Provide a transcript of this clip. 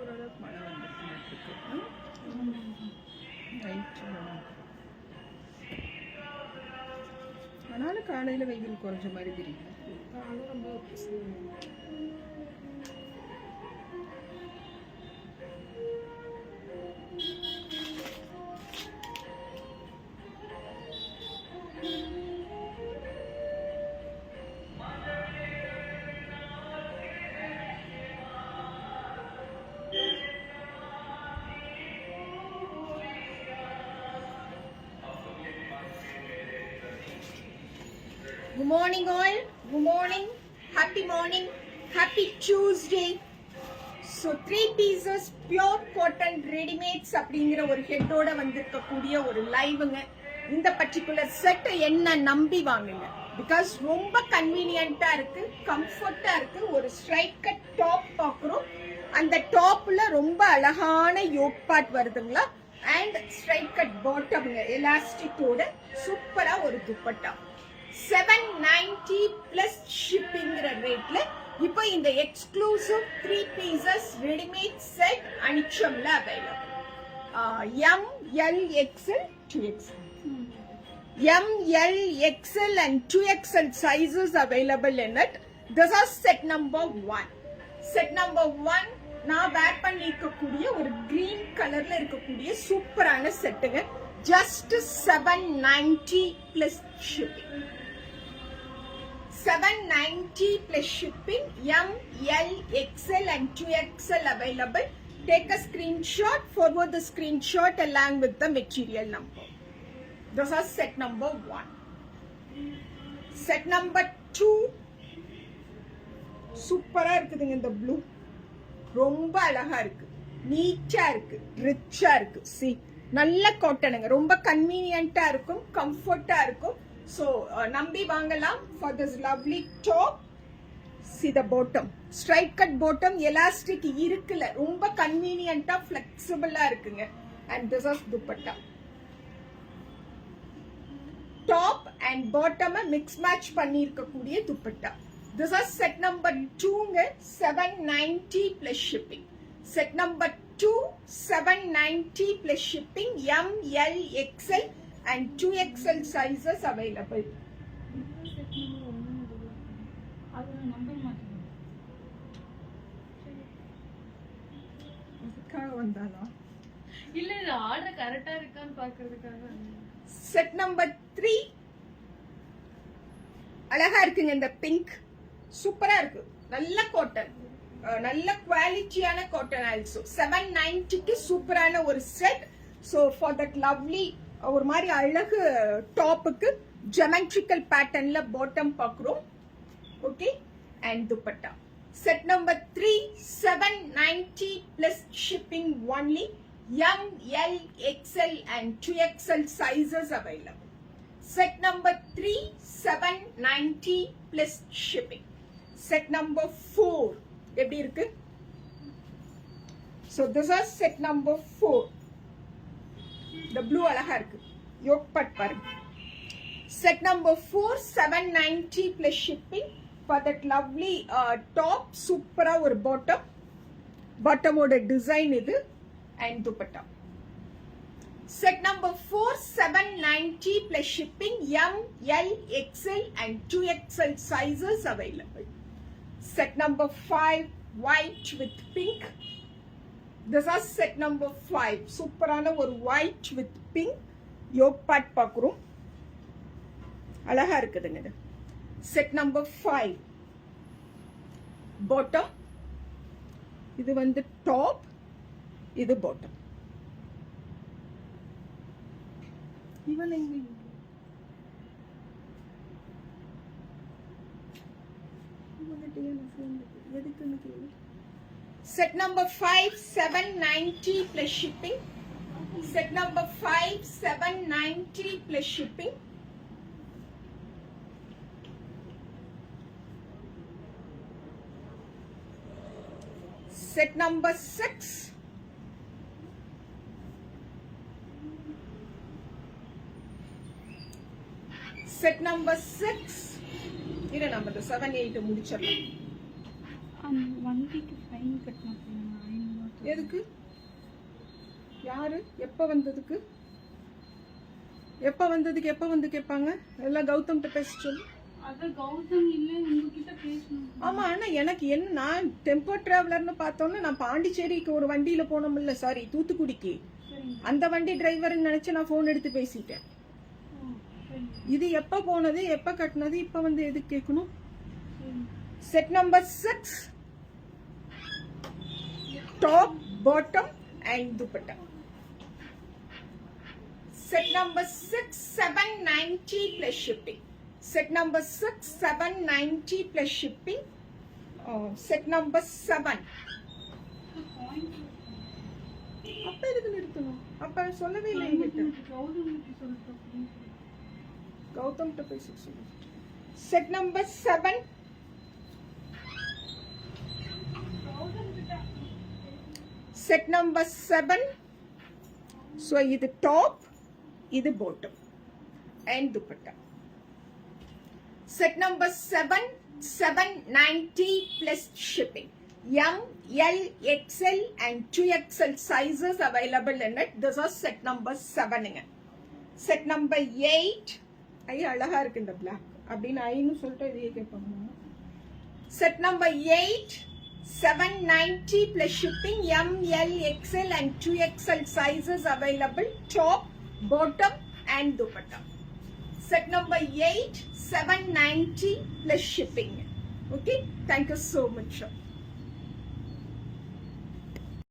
ஓரளவுக்கு மழை வந்துருக்கு. நைட்டு ஆனாலும் காலையில் வெயில் குறைஞ்ச மாதிரி தெரியும். Good morning all. Good morning. Happy morning. Happy Tuesday. So 3 pieces pure cotton ready-mades அப்படிங்கிற ஒரு ஹெட்டோட வந்திருக்கக்கூடிய ஒரு லைவுங்க. இந்த பர்டிகுலர் செட் என்ன நம்பி வாங்குங்க. பிகாஸ் ரொம்ப கன்வீனியன்ட்டா இருக்கு, கம்ஃபர்ட்டா இருக்கு. ஒரு ஸ்ட்ரைட் கட் டாப் பார்க்குறோம். அந்த டாப்ல ரொம்ப அழகான யோக் பார்ட் வருதுங்களா, அண்ட் ஸ்ட்ரைட் கட் பாட்டம்ங்க எலாஸ்டிக்கோட சூப்பரா ஒரு துப்பட்டா. 790 plus shipping ரேட்ல இப்போ இந்த எக்ஸ்க்ளூசிவ் 3 pieces ready-made set அனிச்சம்ல available. M, L, XL, 2XL. M, L, XL and 2XL sizes available in it. This is set number 1. Set number 1 நான் வேர் பண்ணிருக்கக்கூடிய ஒரு கிரீன் கலர்ல இருக்கக்கூடிய சூப்பரான செட்டுங்க. Just 790 plus shipping. 790 plus shipping. M, L, XL and 2XL available. Take a screenshot, forward the screenshot along with the material number. This is set number 1. Set number 2. சூப்பரா இருக்குதுங்க இந்த blue. ரொம்ப அழகா இருக்கு, நீட்டா இருக்கு, ரிச்சா இருக்கு. சி நல்ல காட்டனுங்க, ரொம்ப கன்வீனியன்ட்டா இருக்கும், கம்ஃபர்ட்டா இருக்கும். So நம்பி வாங்கலாம் for this lovely top. See the bottom, straight cut bottom, elastic இருக்குல, ரொம்ப கன்வீனியன்ட்டா ஃபிளெக்சிபிளா இருக்குங்க. And this is dupatta. Top and bottom mix match பண்ணி இருக்கக்கூடிய dupatta. This is set number 2ங்க, 790 plus shipping. Set number 2, 790 plus shipping. M, L, XL and 2XL sizes available. இல்ல இல்ல order கரெக்ட்டா இருக்கான்னு பார்க்கிறதுக்காக. Set number 3 அழகா இருக்குங்க. இந்த பிங்க் சூப்பரா இருக்கு, நல்ல காட்டன், நல்ல குவாலிட்டியான காட்டன். ஆல்சோ 790க்கு சூப்பரான ஒரு set. So for that lovely ஒரு மாதிரி அழகு டாப்புக்கு ஜெமெட்ரிக்கல் பேட்டர்ன்ல பாட்டம் பார்க்குறோம். Okay, and dupatta. Set number 3, 790 plus shipping only. M, L, XL and 2XL sizes available. Set number 3, 790 plus shipping. Set number 4 எப்படி இருக்கு? So this is set number 4. The blue அழகா இருக்கு, yoke but பாருங்க. Set number 4, 790 plus shipping for that lovely top. சூப்பரா ஒரு bottom ஓட design இது, and dupatta. Set number 4, 790 plus shipping. M, L, XL and 2XL sizes available. Set number 5, white with pink. This is set number 5. சூப்பரான ஒரு white with pink yoke part பார்க்குறோம். அழகா இருக்குதுங்க இது. Set number 5. Bottom. இது வந்து top, இது bottom. இவன் எங்க Set number 5, 790 plus shipping. Set number 5, 790 plus shipping. Set number 6. Set number 6. இரு நம்ம 7 8 முடிச்சிரலாம். அந்த 1 வீக் ஃபைன் கட்டணும். எதுக்கு? யாரு? எப்ப வந்ததுக்கு? எப்ப வந்ததுக்கு எப்ப வந்து கேட்பாங்க? எல்லாம் கௌதம்கிட்ட பேச சொல்லு. அத கௌதம் இல்ல உங்ககிட்ட பேசணும். ஆமா, ஆனா எனக்கு என்ன, நான் டெம்போ டிராவலர்னு பார்த்தோன்னா நான் பாண்டிச்சேரிக்கு ஒரு வண்டியில போனோம்ல, சாரி தூத்துக்குடிக்கு, சரிங்க. அந்த வண்டி டிரைவர்னு நினைச்சு நான் போன் எடுத்து பேசிட்டேன். சரிங்க. இது எப்ப போனது, எப்ப கட்டினது, இப்ப வந்து எதுக்கு கேட்கணும்? சரிங்க. Set number 6, top, bottom and dupatta. Set number 6, 790 plus shipping. Set number 6, 790 plus shipping. Set number 7. அப்ப எதுக்கு நிறுத்தணும்? அப்ப சொல்லவே இல்லை என்கிட்ட. கௌதம்கிட்ட சொல்லிட்டோம். கௌதம்கிட்ட பேச சொல்லு. Set number 7. Set number 7. So இது top, இது bottom and dupatta. Set number 7, 790 plus shipping. M, L, XL and 2XL sizes available in it. This is set number 7. Set number 8. ஐ அழகா இருக்கு இந்த பிளாக் அப்படின்னு ஐன்னு சொல்லிட்டு இதையே கேட்பாங்க. Set number 8, 790 plus shipping. M, L, XL and 2XL sizes available. Top, bottom and dupatta. Set number 8, 790 plus shipping. Okay, thank you so much.